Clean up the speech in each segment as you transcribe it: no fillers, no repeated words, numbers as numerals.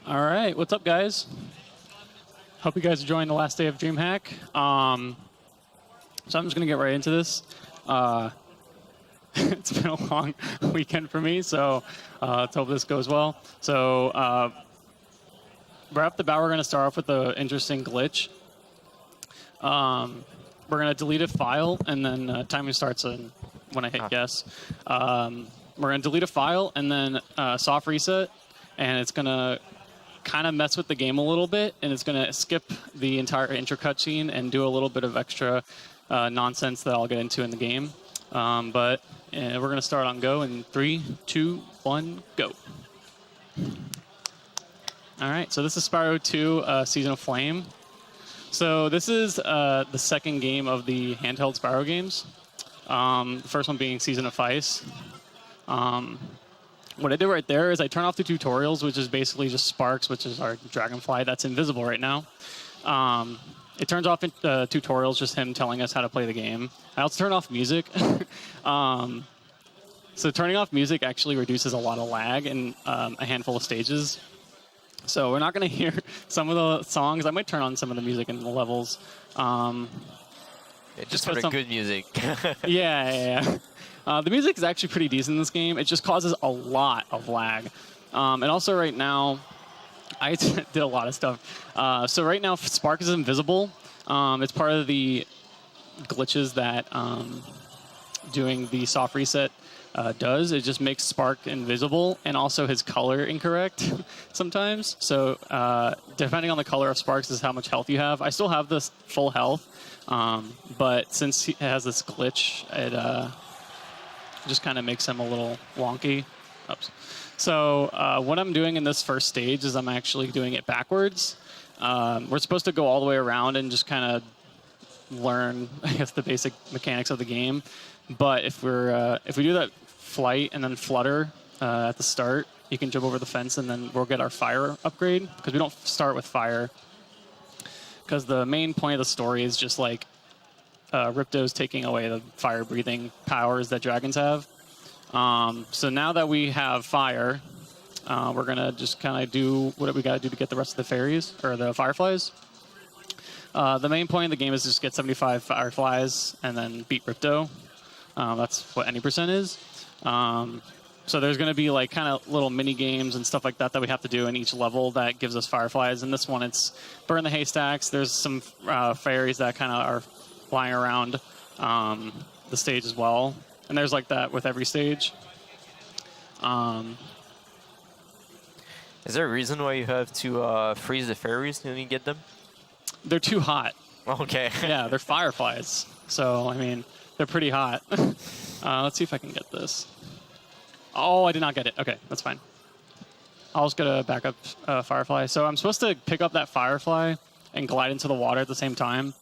All right, what's up, guys? Hope you guys are enjoying the last day of Dreamhack. So I'm just gonna get right into this. It's been a long weekend for me, so let's hope this goes well. So right off the bat, we're gonna start off with an interesting glitch. We're gonna delete a file, and then timing starts when I hit yes. We're gonna delete a file, and then soft reset, and it's gonna kind of mess with the game a little bit, and it's going to skip the entire intro cutscene and do a little bit of extra nonsense that I'll get into in the game. But we're going to start on go in 3, 2, 1, go. All right, so this is Spyro 2 Season of Flame. So this is the second game of the handheld Spyro games. The first one being Season of Ice. What I did right there is I turn off the tutorials, which is basically just Sparks, which is our dragonfly that's invisible right now. It turns off tutorials, just him telling us how to play the game. I also turn off music. So turning off music actually reduces a lot of lag in a handful of stages. So we're not going to hear some of the songs. I might turn on some of the music in the levels. Just sort of good music. Yeah. The music is actually pretty decent in this game. It just causes a lot of lag. And also right now, I did a lot of stuff. So right now, Spark is invisible. It's part of the glitches that doing the soft reset does. It just makes Spark invisible and also his color incorrect sometimes. So depending on the color of Sparks is how much health you have. I still have this full health, but since he has this glitch, it just kind of makes him a little wonky. Oops. So what I'm doing in this first stage is I'm actually doing it backwards. We're supposed to go all the way around and just kind of learn, I guess, the basic mechanics of the game. But if we do that flight and then flutter at the start, you can jump over the fence and then we'll get our fire upgrade, because we don't start with fire. Because the main point of the story is just like Ripto's taking away the fire-breathing powers that dragons have. So now that we have fire, we're going to just kind of do what we got to do to get the rest of the fairies, or the fireflies. The main point of the game is just get 75 fireflies and then beat Ripto. That's what any percent is. So there's going to be like kind of little mini games and stuff like that that we have to do in each level that gives us fireflies. In this one, it's burn the haystacks. There's some fairies that kind of are flying around the stage as well. And there's like that with every stage. Is there a reason why you have to freeze the fairies when you get them? They're too hot. Okay. Yeah, they're fireflies. So, I mean, they're pretty hot. Let's see if I can get this. Oh, I did not get it. Okay, that's fine. I'll just get a backup firefly. So I'm supposed to pick up that firefly and glide into the water at the same time.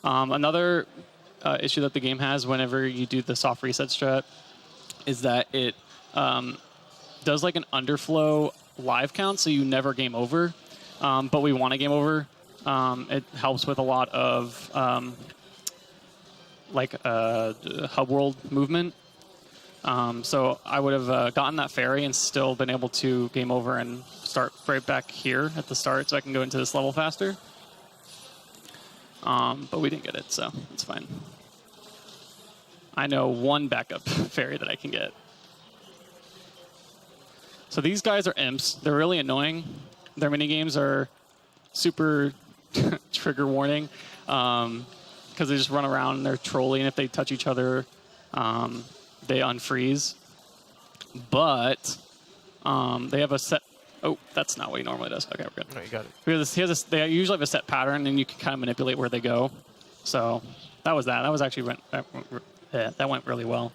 Another issue that the game has whenever you do the soft reset strat is that it does like an underflow live count, so you never game over, but we want to game over. It helps with a lot of hub world movement. So I would have gotten that fairy and still been able to game over and start right back here at the start, so I can go into this level faster. But we didn't get it, so it's fine. I know one backup fairy that I can get. So these guys are imps. They're really annoying. Their minigames are super trigger warning, because they just run around and they're trolling, and if they touch each other, they unfreeze. But they have a set... Oh, that's not what he normally does. Okay, we're good. No, you got it. They usually have a set pattern, and you can kind of manipulate where they go. So that was that. That was actually that went really well.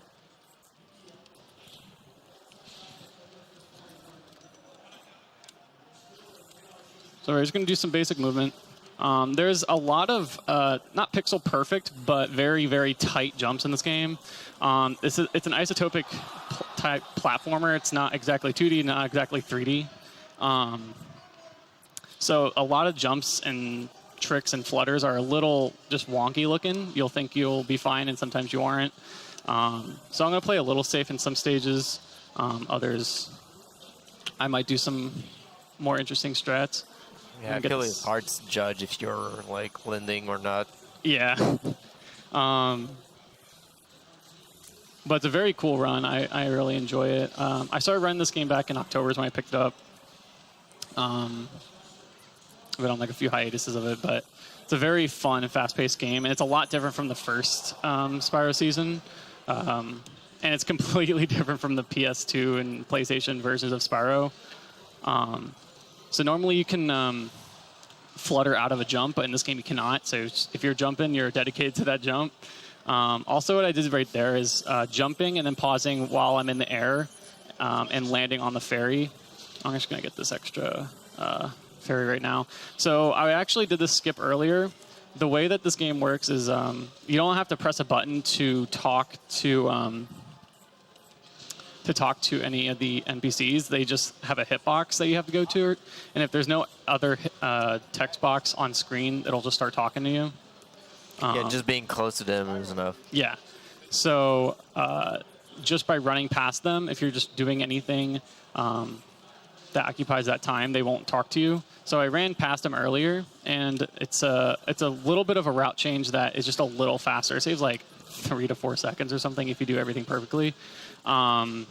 So we're just going to do some basic movement. There's a lot of not pixel perfect, but very, very tight jumps in this game. It's an isotopic type platformer. It's not exactly 2D, not exactly 3D. So a lot of jumps and tricks and flutters are a little just wonky looking. You'll think you'll be fine, and sometimes you aren't. So I'm going to play a little safe in some stages. Others, I might do some more interesting strats. Yeah, I feel it's hard to judge if you're like lending or not. Yeah. But it's a very cool run. I really enjoy it. I started running this game back in October is when I picked it up. I've been on like a few hiatuses of it, but it's a very fun and fast-paced game, and it's a lot different from the first Spyro season. And it's completely different from the PS2 and PlayStation versions of Spyro. So normally you can flutter out of a jump, but in this game you cannot. So if you're jumping, you're dedicated to that jump. Also, what I did right there is jumping and then pausing while I'm in the air and landing on the ferry. I'm just going to get this extra ferry right now. So I actually did this skip earlier. The way that this game works is you don't have to press a button to talk to any of the NPCs. They just have a hitbox that you have to go to. And if there's no other text box on screen, it'll just start talking to you. Yeah, just being close to them is enough. Yeah. So just by running past them, if you're just doing anything that occupies that time, they won't talk to you. So I ran past them earlier, and it's a little bit of a route change that is just a little faster. It saves like 3 to 4 seconds or something if you do everything perfectly. Let's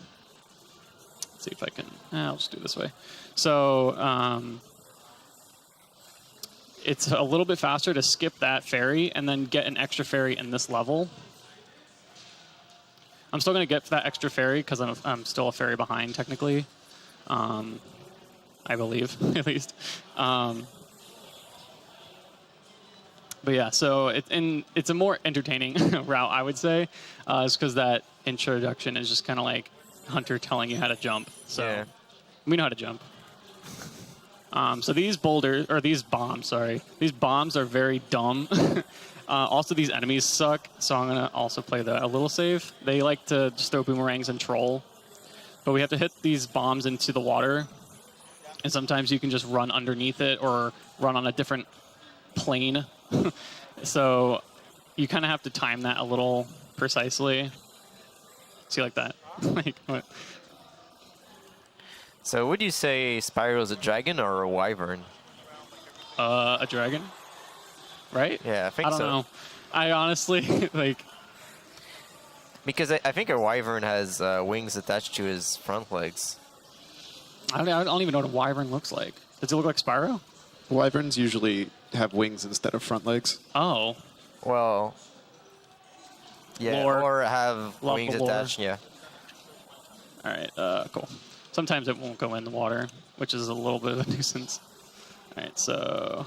see if I can. I'll just do it this way. So it's a little bit faster to skip that ferry and then get an extra ferry in this level. I'm still going to get that extra ferry because I'm still a ferry behind technically. I believe, at least. But yeah, so it's a more entertaining route, I would say, is because that introduction is just kind of like Hunter telling you how to jump. So yeah. We know how to jump. So these bombs are very dumb. Also, these enemies suck, so I'm going to also play that a little safe. They like to just throw boomerangs and troll. But we have to hit these bombs into the water, and sometimes you can just run underneath it or run on a different plane. So you kind of have to time that a little precisely. See, like that. Like, what? So would you say Spyro's a dragon or a wyvern? A dragon, right? Yeah, I think so. I don't know. I honestly, like... Because I think a wyvern has wings attached to his front legs. I don't even know what a wyvern looks like. Does it look like Spyro? Wyverns usually have wings instead of front legs. Oh. Well, yeah, lore. Or have Love wings the lore. attached, yeah. All right, cool. Sometimes it won't go in the water, which is a little bit of a nuisance. All right, so...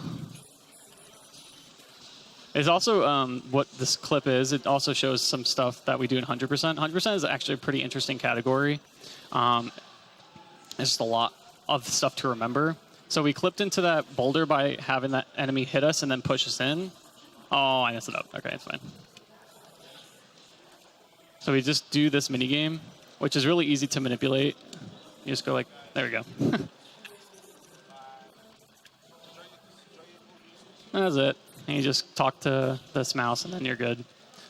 It's also what this clip is. It also shows some stuff that we do in 100%. 100% is actually a pretty interesting category. It's just a lot of stuff to remember. So we clipped into that boulder by having that enemy hit us and then push us in. Oh, I messed it up. Okay, it's fine. So we just do this minigame, which is really easy to manipulate. You just go like, there we go. That's it. And you just talk to this mouse, and then you're good.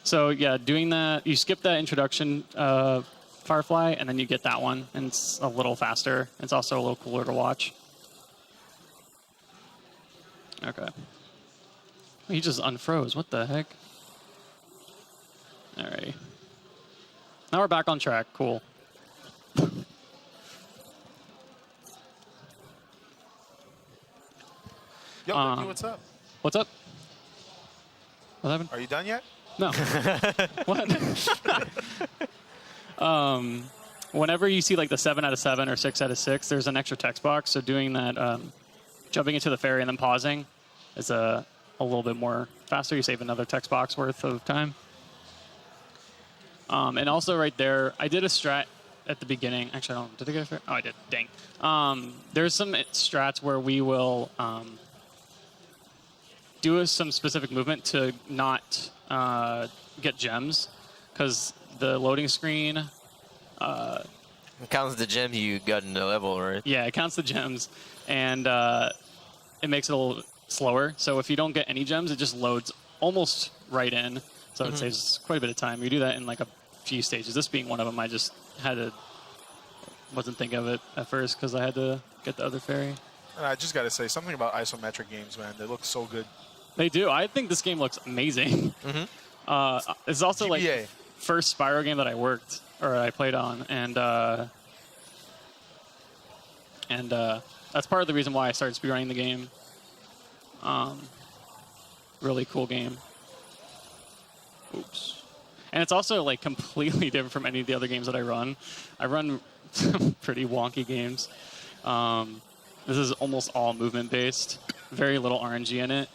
So yeah, doing that, you skip that introduction Firefly, and then you get that one, and it's a little faster. It's also a little cooler to watch. Okay. He just unfroze. What the heck? All right. Now we're back on track. Cool. Yo, Becky, what's up? What's up? What happened? Are you done yet? No. What? Whenever you see like the 7 out of 7 or 6 out of 6, there's an extra text box. So doing that, jumping into the ferry and then pausing is a little bit more faster. You save another text box worth of time. And also right there, I did a strat at the beginning. Actually, I don't. Did I get a ferry? Oh, I did. Dang. There's some strats where we will do some specific movement to not get gems, because the loading screen... It counts the gems you got in the level, right? Yeah, it counts the gems, and it makes it a little slower. So if you don't get any gems, it just loads almost right in. So it saves quite a bit of time. You do that in like a few stages. This being one of them, I just wasn't thinking of it at first because I had to get the other ferry. And I just got to say something about isometric games, man. They look so good. They do. I think this game looks amazing. It's also like GBA. the first Spyro game that I worked or I played on, and that's part of the reason why I started speedrunning the game. Really cool game. Oops. And it's also like completely different from any of the other games that I run. I run some pretty wonky games. This is almost all movement based. Very little RNG in it.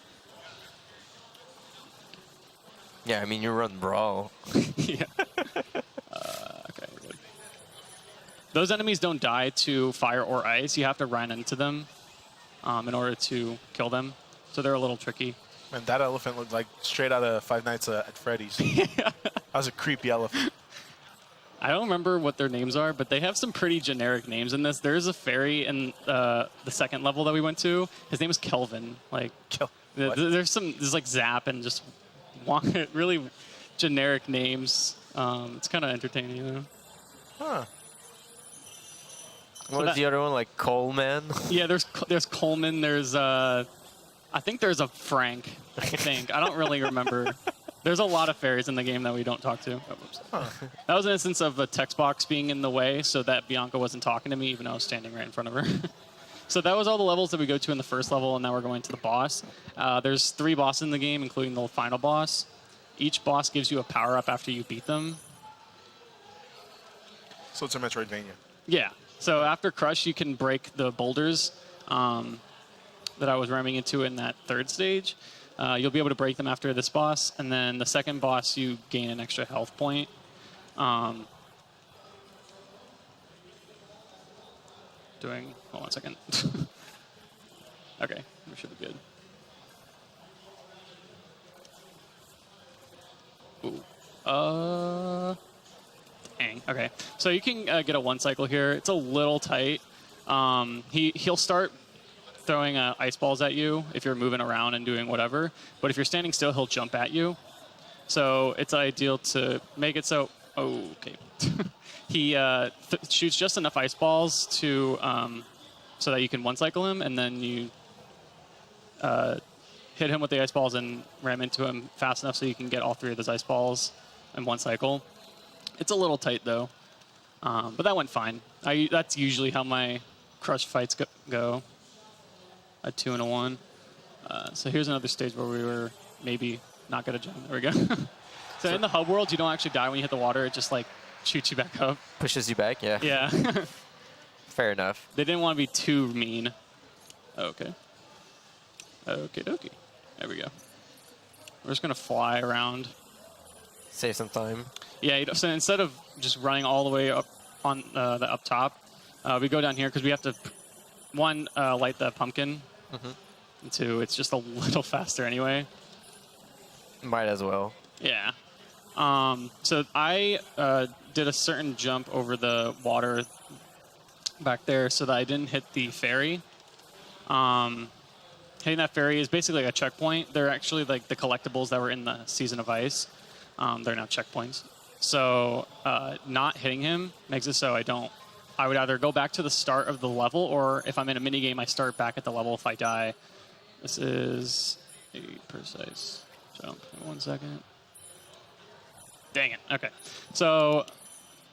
Yeah, I mean, you run Brawl. Yeah. Okay, we're good. Those enemies don't die to fire or ice. You have to run into them in order to kill them. So they're a little tricky. And that elephant looked like straight out of Five Nights at Freddy's. That was a creepy elephant. I don't remember what their names are, but they have some pretty generic names in this. There's a fairy in the second level that we went to. His name is Kelvin. Like, there's like Zap and just really generic names. It's kind of entertaining, you know. Huh. What is the other one, like Coleman? Yeah, there's Coleman. There's I think there's a Frank. I think I don't really remember. There's a lot of fairies in the game that we don't talk to. Oh, whoops. That was an instance of a text box being in the way, so that Bianca wasn't talking to me, even though I was standing right in front of her. So that was all the levels that we go to in the first level, and now we're going to the boss. There's 3 bosses in the game, including the final boss. Each boss gives you a power-up after you beat them. So it's a Metroidvania. Yeah. So after Crush, you can break the boulders that I was ramming into in that 3rd stage. You'll be able to break them after this boss, and then the second boss, you gain an extra health point. Hold on 1 second. Okay, we should be good. Ooh. Dang. Okay, so you can get a 1 cycle here. It's a little tight. He'll start throwing ice balls at you if you're moving around and doing whatever. But if you're standing still, he'll jump at you. So it's ideal to make it so... Oh, okay. He shoots just enough ice balls to so that you can 1 cycle him, and then you hit him with the ice balls and ram into him fast enough so you can get all 3 of those ice balls in 1 cycle. It's a little tight, though. But that went fine. That's usually how my Crush fights go. A 2 and a 1. So here's another stage where we were maybe not good at jumping. There we go. So in the hub world, you don't actually die when you hit the water. It just like shoots you back up. Pushes you back, yeah. Yeah. Fair enough. They didn't want to be too mean. Okay. Okay, dokie. There we go. We're just gonna fly around. Save some time. Yeah. So instead of just running all the way up on the up top, we go down here because we have to 1 light the pumpkin. And 2, it's just a little faster anyway. Might as well. Yeah. So I did a certain jump over the water back there so that I didn't hit the ferry. Hitting that ferry is basically like a checkpoint. They're actually like the collectibles that were in the Season of Ice. They're now checkpoints. So not hitting him makes it so I would either go back to the start of the level, or if I'm in a minigame, I start back at the level if I die. This is a precise jump. 1 second. Dang it. Okay. So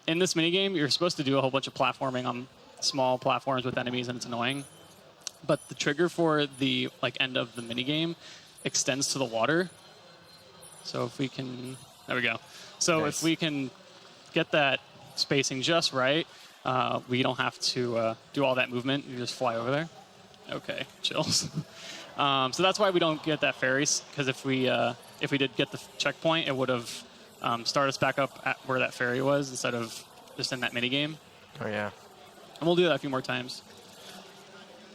in this minigame, you're supposed to do a whole bunch of platforming on small platforms with enemies, and it's annoying. But the trigger for the end of the minigame extends to the water. So if we can... There we go. So nice. If we can get that spacing just right, we don't have to do all that movement. You just fly over there. Okay, chills. So that's why we don't get that ferry, because if we did get the checkpoint, it would have started us back up at where that ferry was instead of just in that minigame. Oh, yeah. And we'll do that a few more times.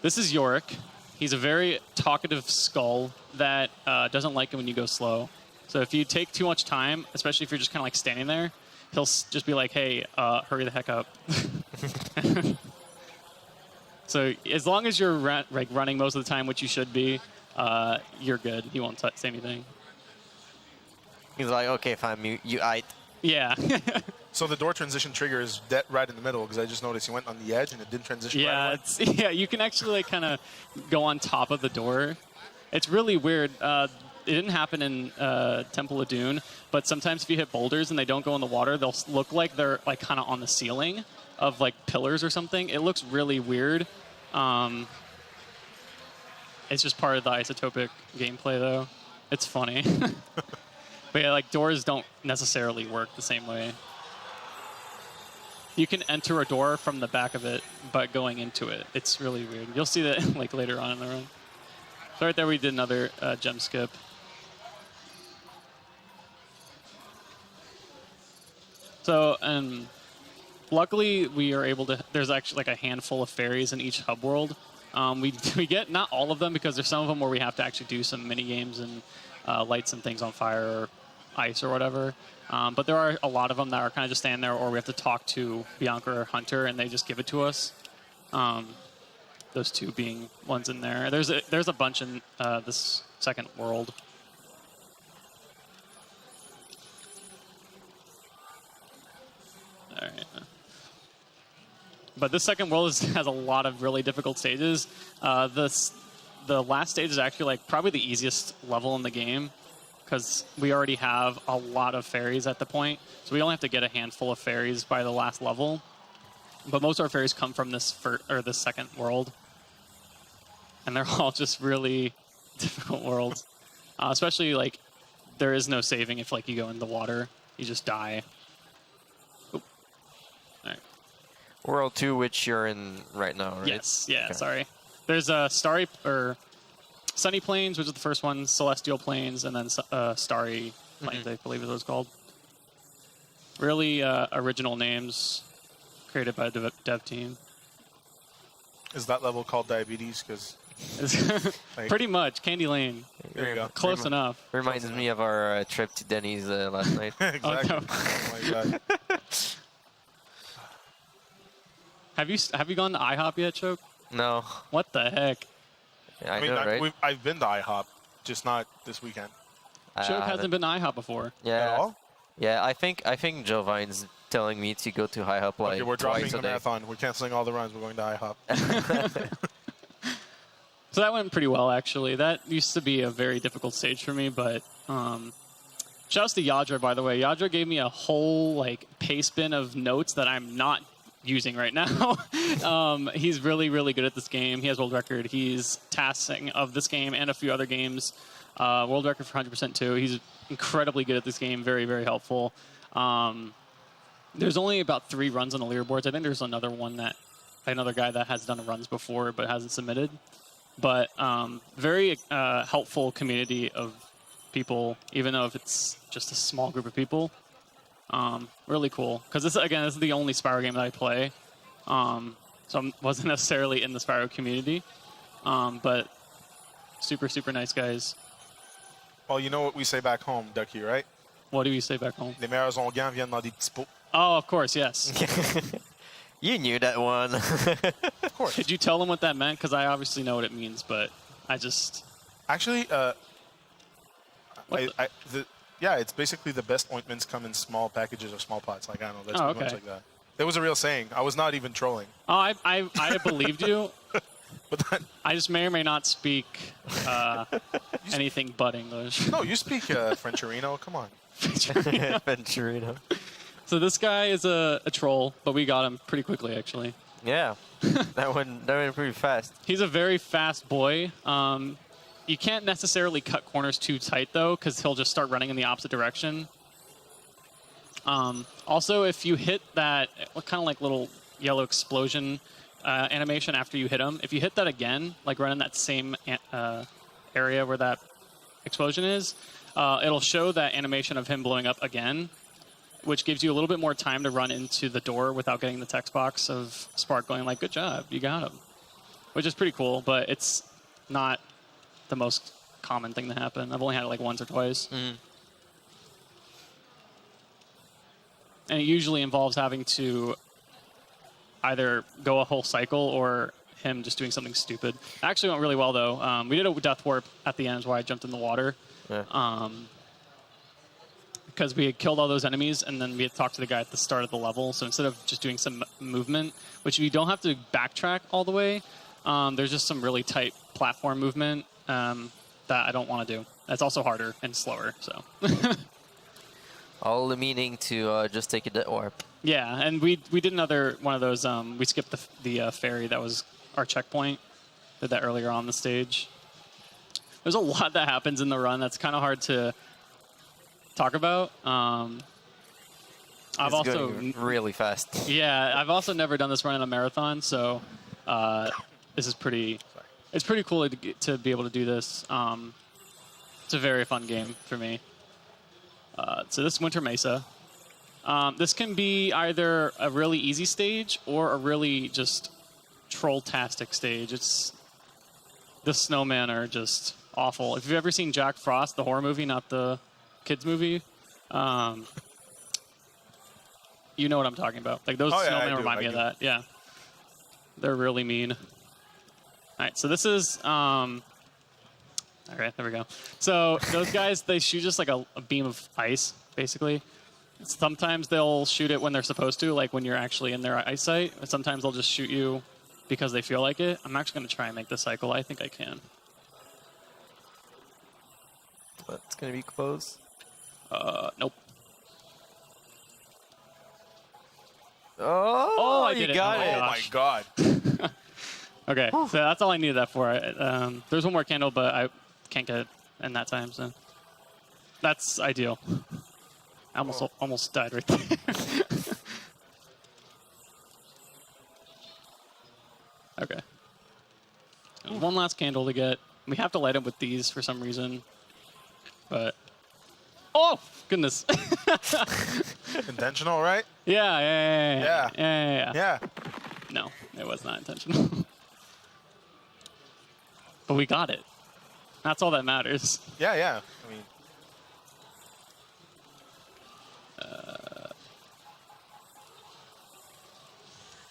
This is Yorick. He's a very talkative skull that doesn't like it when you go slow. So if you take too much time, especially if you're just kind of like standing there, he'll just be like, hey, hurry the heck up. So as long as you're running most of the time, which you should be, you're good. He won't say anything. He's like, okay, fine, you ate. Yeah. So the door transition trigger is right in the middle because I just noticed you went on the edge and it didn't transition. Yeah, right it's, yeah. You can actually like kind of go on top of the door. It's really weird. It didn't happen in Temple of Dune, but sometimes if you hit boulders and they don't go in the water, they'll look like they're like kind of on the ceiling of like pillars or something. It looks really weird. It's just part of the isotopic gameplay, though. It's funny. But yeah, like doors don't necessarily work the same way. You can enter a door from the back of it, but going into it, it's really weird. You'll see that like later on in the run. So right there, we did another gem skip. So, luckily, we are able to. There's actually like a handful of fairies in each hub world. We get not all of them because there's some of them where we have to actually do some mini games and light some things on fire or ice or whatever. But there are a lot of them that are kind of just standing there, or we have to talk to Bianca or Hunter, and they just give it to us. Those two being ones in there. There's a bunch in this second world. All right. But this second world has a lot of really difficult stages. The last stage is actually like probably the easiest level in the game because we already have a lot of fairies at the point. So we only have to get a handful of fairies by the last level. But most of our fairies come from this second world. And they're all just really difficult worlds. Especially like there is no saving if like you go in the water. You just die. Oop. All right. World 2, which you're in right now, right? Yes, yeah, Okay. sorry. There's Starry, or Sunny Plains, which is the first one, Celestial Plains, and then Starry Plains, I believe is what it's called. Really original names created by the dev team. Is that level called diabetes? Because Pretty much, Candy Lane. there you go. Close enough. Reminds me of our trip to Denny's last night. Exactly. no. Oh my god. Have you gone to IHOP yet, Choke? No. What the heck? Yeah, I I mean, know, right? I've been to IHOP, just not this weekend. Choke hasn't been to IHOP before. Yeah. At all? Yeah, I think Joe Vine's telling me to go to High Hop like Okay, we're dropping twice the a day. marathon. We're canceling all the runs. We're going to IHOP. So that went pretty well, actually. That used to be a very difficult stage for me, but shouts to Yadra, by the way. Yadra gave me a whole like paste bin of notes that I'm not using right now. He's really, really good at this game. He has world record. He's tasking of this game and a few other games. World record for 100% too. He's incredibly good at this game. Very, very helpful. There's only about 3 runs on the leaderboards. I think there's another guy that has done runs before but hasn't submitted. But very helpful community of people, even though if it's just a small group of people. Really cool. Because this is the only Spyro game that I play. So I wasn't necessarily in the Spyro community. But super, super nice guys. Well, you know what we say back home, Ducky, right? What do you say back home? Les meilleurs onguents viennent dans des petits pots. Oh, of course, yes. You knew that one. Of course. Did you tell them what that meant? Because I obviously know what it means, but I just... Actually, What yeah, it's basically the best ointments come in small packages or small pots. Like, I don't know, that's pretty much okay. like that. There was a real saying. I was not even trolling. Oh, I believed you. But that, I just may or may not speak anything but English. no, you speak Frencherino. Come on. Venturino. So this guy is a troll, but we got him pretty quickly, actually. Yeah. that went pretty fast. He's a very fast boy. You can't necessarily cut corners too tight, though, because he'll just start running in the opposite direction. Also, if you hit that kind of like little yellow explosion animation after you hit him, if you hit that again, like right in that same area where that explosion is, it'll show that animation of him blowing up again, which gives you a little bit more time to run into the door without getting the text box of Spark going like, good job, you got him. Which is pretty cool, but it's not the most common thing to happen. I've only had it like once or twice. And it usually involves having to either go a whole cycle or him just doing something stupid. It actually went really well, though. We did a death warp at the end, where I jumped in the water. Yeah. because we had killed all those enemies, and then we had talked to the guy at the start of the level. So instead of just doing some movement, which you don't have to backtrack all the way, there's just some really tight platform movement that I don't want to do. That's also harder and slower. So. All the meaning to just take a orb. Yeah, and we did another one of those. We skipped the ferry. That was our checkpoint. Did that earlier on the stage. There's a lot that happens in the run that's kind of hard to talk about. I've also going really fast. Yeah, I've also never done this run in a marathon, so this is pretty. It's pretty cool to be able to do this. It's a very fun game for me. So this Winter Mesa. This can be either a really easy stage or a really just troll-tastic stage. The snowmen are just awful. If you've ever seen Jack Frost, the horror movie, not the kids movie, you know what I'm talking about. Like those snowmen remind me of that. Yeah, they're really mean. All right, so this is. All right, there we go. So those guys, they shoot just like a beam of ice, basically. Sometimes they'll shoot it when they're supposed to, like when you're actually in their eyesight. And sometimes they'll just shoot you because they feel like it. I'm actually going to try and make the cycle. I think I can. That's going to be close. Nope. Oh, I did you it. got it. Oh my god. Okay, so that's all I needed that for. There's one more candle, but I can't get it in that time, so that's ideal. I almost died right there. Okay. One last candle to get. We have to light them with these for some reason, but oh goodness. Intentional, right? Yeah. No, it was not intentional. But we got it. That's all that matters. Yeah. I mean,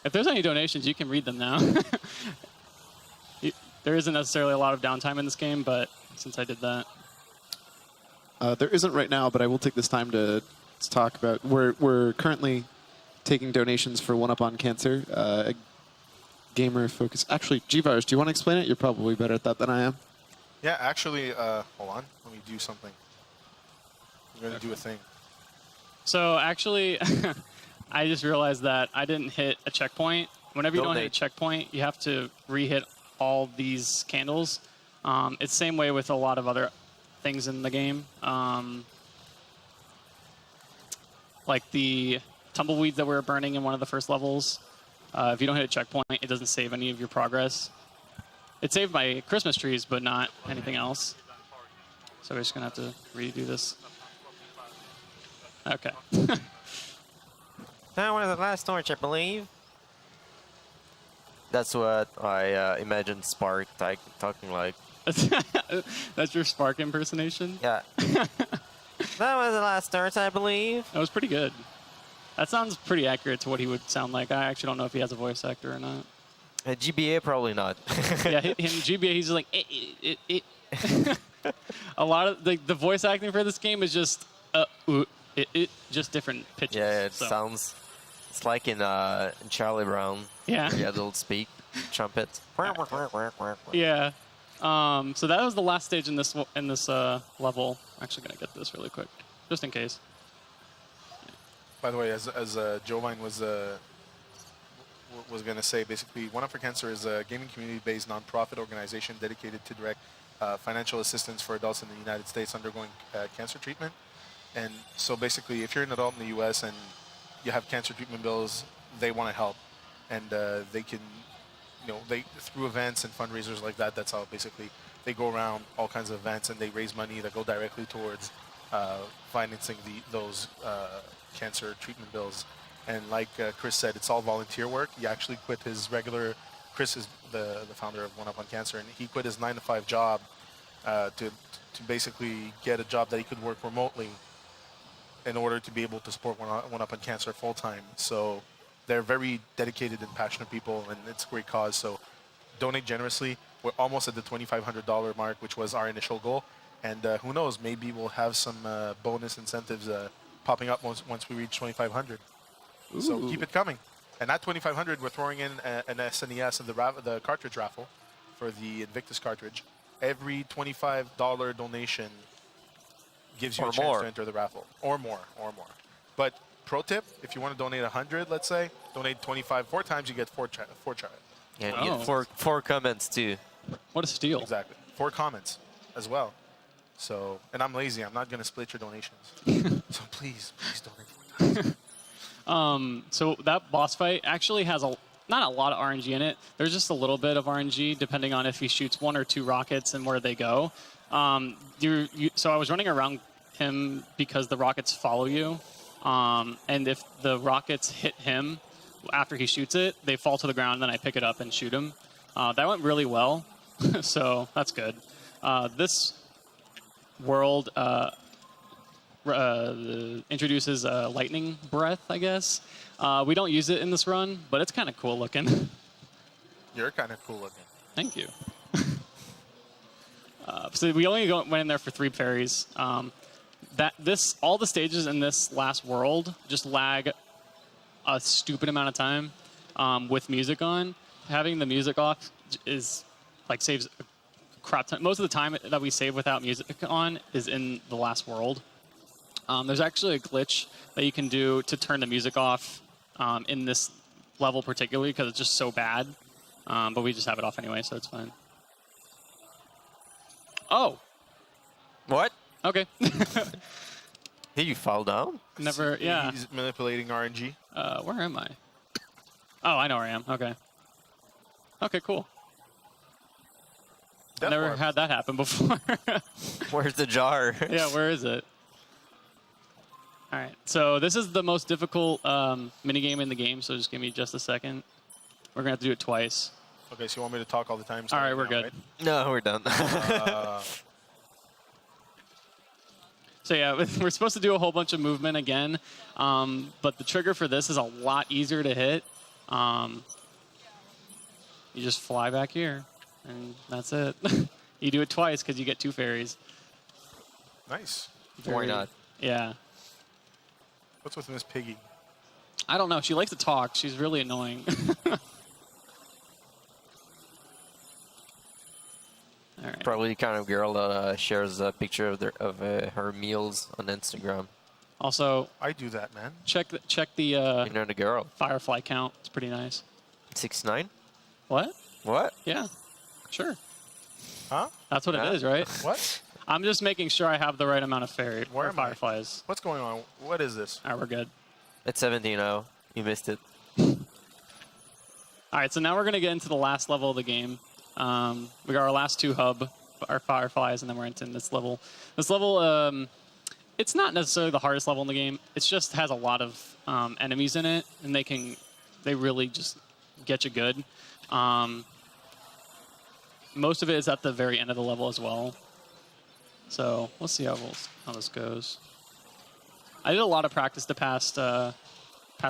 if there's any donations, you can read them now. There isn't necessarily a lot of downtime in this game, but since I did that. There isn't right now, but I will take this time to talk about. We're currently taking donations for One Up on Cancer, a gamer focus. Actually, G-Virus, do you want to explain it? You're probably better at that than I am. yeah, actually, hold on. Let me do something. I'm going to do a thing. So actually, I just realized that I didn't hit a checkpoint. Whenever you don't hit a checkpoint, you have to re-hit all these candles. It's the same way with a lot of other things in the game. Like the tumbleweeds that we were burning in one of the first levels. If you don't hit a checkpoint, it doesn't save any of your progress. It saved my Christmas trees, but not anything else. So we're just going to have to redo this. Okay. That was the last torch, I believe. That's what I imagined Spark talking like. That's your Spark impersonation? Yeah. That was the last torch, I believe. That was pretty good. That sounds pretty accurate to what he would sound like. I actually don't know if he has a voice actor or not. GBA, probably not. Yeah, in GBA, he's just like, A lot of the voice acting for this game is just, just different pitches. Yeah, it sounds. It's like in Charlie Brown. Yeah. The adults speak trumpet. Yeah. So that was the last stage in this level. I'm actually gonna get this really quick, just in case. By the way, as Jovine was going to say, basically, One Up for Cancer is a gaming community-based nonprofit organization dedicated to direct financial assistance for adults in the United States undergoing cancer treatment. And so basically, if you're an adult in the U.S. and you have cancer treatment bills, they want to help. And they can, they through events and fundraisers like that, that's how basically they go around all kinds of events and they raise money that go directly towards financing those cancer treatment bills. And like Chris said, it's all volunteer work. He actually quit his regular, Chris is the founder of One Up on Cancer, and he quit his 9-to-5 job to basically get a job that he could work remotely in order to be able to support One Up on Cancer full time. So they're very dedicated and passionate people, and it's a great cause. So donate generously. We're almost at the $2,500 mark, which was our initial goal. And who knows, maybe we'll have some bonus incentives popping up once we reach 2,500. So keep it coming. And at 2,500, we're throwing in an SNES and the cartridge raffle for the Invictus cartridge. Every $25 donation gives you a chance to enter the raffle, or more. But pro tip, if you want to donate 100, let's say, donate 25 4 times, you get four Yeah, and you get four comments too. What a steal. Exactly. 4 comments as well. So, and I'm lazy. I'm not going to split your donations. So please donate 4 times. So that boss fight actually has not a lot of RNG in it. There's just a little bit of RNG depending on if he shoots 1 or 2 rockets and where they go. So I was running around him because the rockets follow you. And if the rockets hit him after he shoots it, they fall to the ground, then I pick it up and shoot him. That went really well, so that's good. This world introduces lightning breath, I guess. We don't use it in this run, but it's kind of cool looking. You're kind of cool looking. Thank you. So we only went in there for 3 fairies. All the stages in this last world just lag a stupid amount of time with music on. Having the music off saves a crap ton. Most of the time that we save without music on is in the last world. There's actually a glitch that you can do to turn the music off in this level particularly because it's just so bad. But we just have it off anyway, so it's fine. Oh. What? Okay. Hey, you fall down? Never, yeah. He's manipulating RNG. Where am I? Oh, I know where I am. Okay. Okay, cool. Death Never Warp. had that happen before. Where's the jar? Yeah, where is it? All right, so this is the most difficult minigame in the game, so just give me just a second. We're going to have to do it twice. Okay, so you want me to talk all the time? All right, we're good. Right? No, we're done. So yeah, we're supposed to do a whole bunch of movement again, but the trigger for this is a lot easier to hit. You just fly back here, and that's it. You do it twice because you get 2 fairies. Nice. Why not? Yeah. What's with Miss Piggy? I don't know. She likes to talk. She's really annoying. All right. Probably the kind of girl that shares a picture of her meals on Instagram. Also, I do that, man. check the You know the girl. Firefly count. It's pretty nice. 6'9"? What? What? Yeah. Sure. Huh? That's what it is, right? What? I'm just making sure I have the right amount of Where am I? fireflies. What's going on? What is this? All right, we're good. It's 17-0. You missed it. All right, so now we're going to get into the last level of the game. We got our last 2 hub, our fireflies, and then we're into this level. This level, it's not necessarily the hardest level in the game. It just has a lot of enemies in it, and they really just get you good. Most of it is at the very end of the level as well. So let's see how this goes. I did a lot of practice the past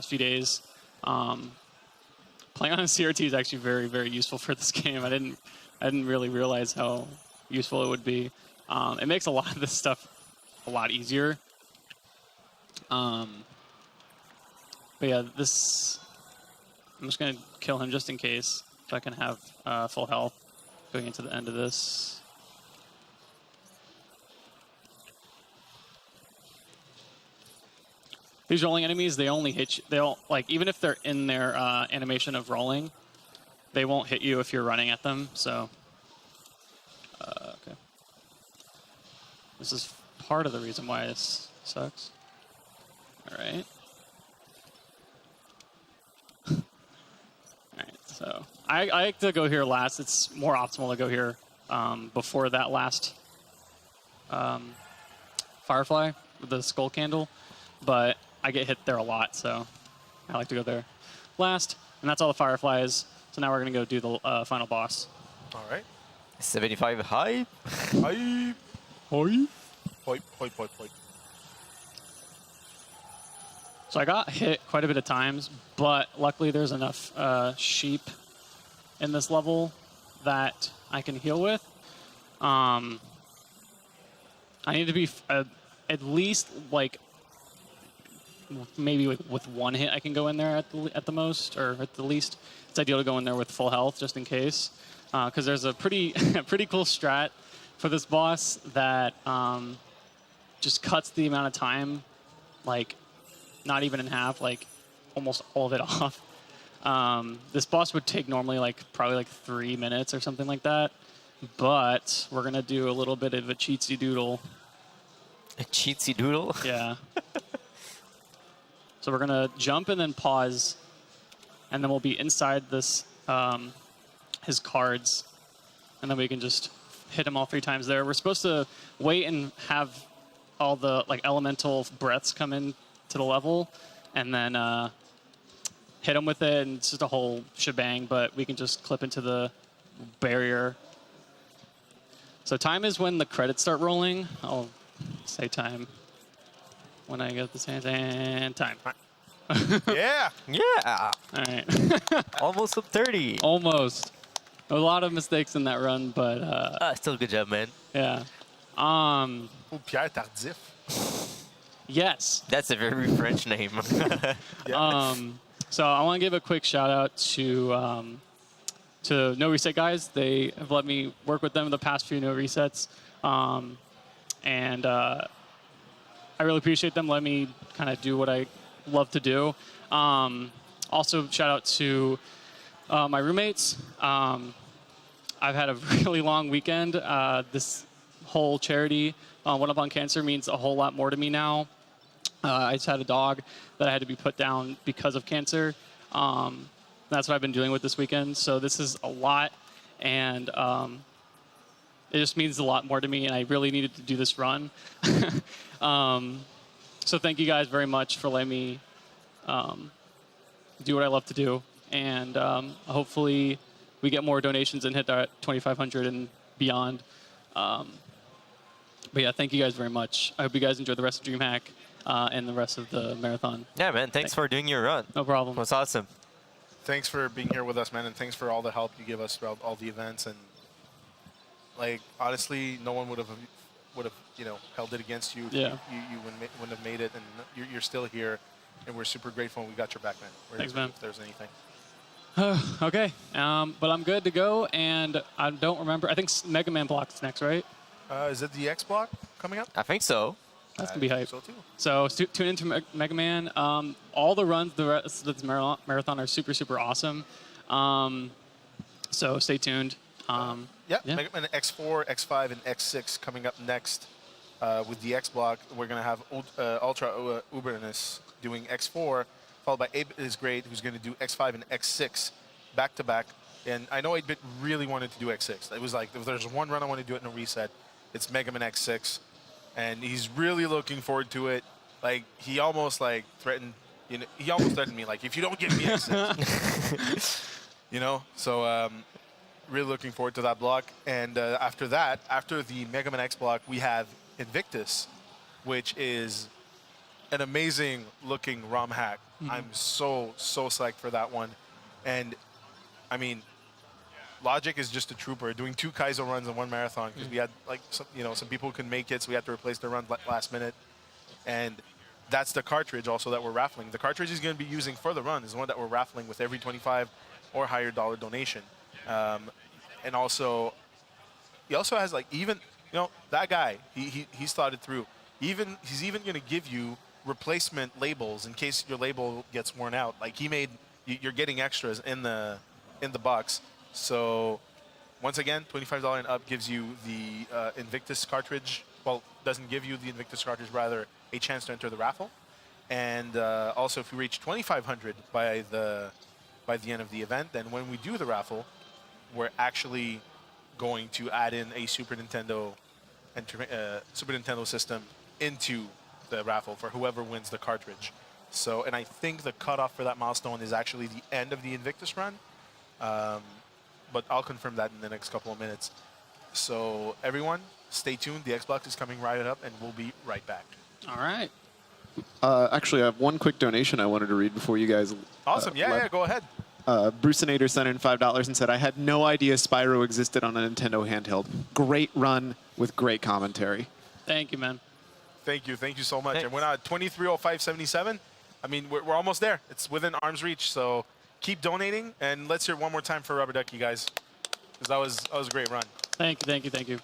few days. Playing on a CRT is actually very, very useful for this game. I didn't really realize how useful it would be. It makes a lot of this stuff a lot easier. But yeah, I'm just gonna kill him just in case, so I can have full health going into the end of this. These rolling enemies, they only hit you. They don't, like, even if they're in their animation of rolling, they won't hit you if you're running at them. So, okay. This is part of the reason why this sucks. All right. All right. So I like to go here last. It's more optimal to go here before that last firefly with the skull candle, but I get hit there a lot, so I like to go there last. And that's all the fireflies. So now we're going to go do the final boss. All right. 75 high? Hi. Hoi. Hoi, hoi, hoi, hoi. So I got hit quite a bit of times, but luckily there's enough sheep in this level that I can heal with. I need to be at least like maybe with one hit I can go in there at the most, or at the least. It's ideal to go in there with full health just in case, because there's a pretty pretty cool strat for this boss that just cuts the amount of time, like not even in half, like almost all of it off. This boss would take normally probably 3 minutes or something like that, but we're gonna do a little bit of a cheatsy doodle. A cheatsy doodle? Yeah. So we're gonna jump and then pause, and then we'll be inside this his cards, and then we can just hit him all 3 times there. We're supposed to wait and have all the elemental breaths come in to the level, and then hit him with it, and it's just a whole shebang. But we can just clip into the barrier. So time is when the credits start rolling. I'll say time when I get this hand, and time. Yeah. Yeah. All right. Almost up 30. Almost. A lot of mistakes in that run, but Still good job, man. yeah. Oh, Pierre Tardif. Yes. That's a very French name. Yeah. So I want to give a quick shout out to NoReset guys. They have let me work with them in the past few NoResets, and I really appreciate them letting me kind of do what I love to do. Also, shout out to my roommates. I've had a really long weekend. This whole charity, One Up on Cancer, means a whole lot more to me now. I just had a dog that I had to be put down because of cancer. That's what I've been dealing with this weekend. So this is a lot, and it just means a lot more to me, and I really needed to do this run. So thank you guys very much for letting me do what I love to do, and hopefully we get more donations and hit that 2,500 and beyond. But yeah, thank you guys very much. I hope you guys enjoy the rest of Dreamhack and the rest of the marathon. Yeah, man. Thanks for doing your run. No problem. That's awesome. Thanks for being here with us, man, and thanks for all the help you give us throughout all the events. And honestly, no one would have held it against you. Yeah. You wouldn't have made it, and you're still here, and we're super grateful. And we got your back, man. Thanks, man. If there's anything. Okay, but I'm good to go, and I don't remember. I think Mega Man Block's next, right? Is it the X block coming up? I think so. That's gonna be hype. So too. So tune into Mega Man. All the runs the rest of this marathon are super, super awesome. So stay tuned. Yeah, Mega Man X4, X5, and X6 coming up next. With the X block, we're gonna have Ultra Uberness doing X4, followed by 8-Bit is Great, who's gonna do X5 and X6 back to back. And I know 8-Bit really wanted to do X6. It was like, if there's one run I want to do it in a reset, it's Mega Man X6. And he's really looking forward to it. He almost threatened, he almost threatened me, if you don't give me X6, So really looking forward to that block. And after that, after the Mega Man X block, we have Invictus, which is an amazing looking ROM hack. Mm-hmm. I'm so psyched for that one. And I mean, Logic is just a trooper, doing 2 Kaizo runs in 1 marathon, because we had some people couldn't make it, so we had to replace their run last minute. And that's the cartridge also that we're raffling. The cartridge he's going to be using for the run is the one that we're raffling with every 25 or higher dollar donation. And also, he also has even that guy, he's thought it through. He's even going to give you replacement labels in case your label gets worn out. You're getting extras in the box. So, once again, $25 and up gives you the Invictus cartridge. Well, doesn't give you the Invictus cartridge, rather a chance to enter the raffle. And also, if we reach 2,500 by the end of the event, then when we do the raffle, we're actually going to add in a Super Nintendo system into the raffle for whoever wins the cartridge. So, and I think the cutoff for that milestone is actually the end of the Invictus run. But I'll confirm that in the next couple of minutes. So everyone, stay tuned. The Xbox is coming right up, and we'll be right back. All right. Actually, I have one quick donation I wanted to read before you guys. Awesome. Yeah, go ahead. Bruceinator sent in $5 and said, I had no idea Spyro existed on a Nintendo handheld. Great run with great commentary. Thank you, man. Thank you so much. Thanks. And we're now at 23:05:77. I mean, we're almost there. It's within arm's reach. So keep donating, and let's hear it one more time for Rubber Ducky, guys, because that was a great run. Thank you, thank you, thank you.